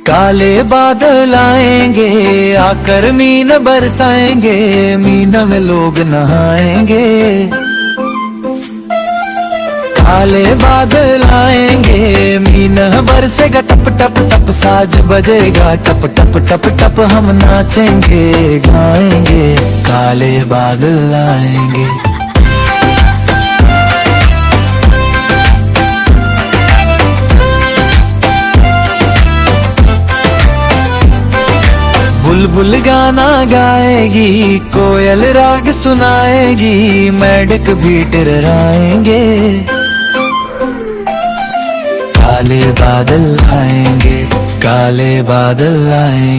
काले बादल आएंगे आकर मीन बरसाएंगे, मीन में लोग नहाएंगे। काले बादल आएंगे मीन बरसेगा टप टप टप, साज बजेगा टप टप टप टप, हम नाचेंगे गाएंगे। काले बादल आएंगे। बुलबुल गाना गाएगी, कोयल राग सुनाएगी, मेढक भी टिर्राएंगे। काले बादल आएंगे, काले बादल आएंगे।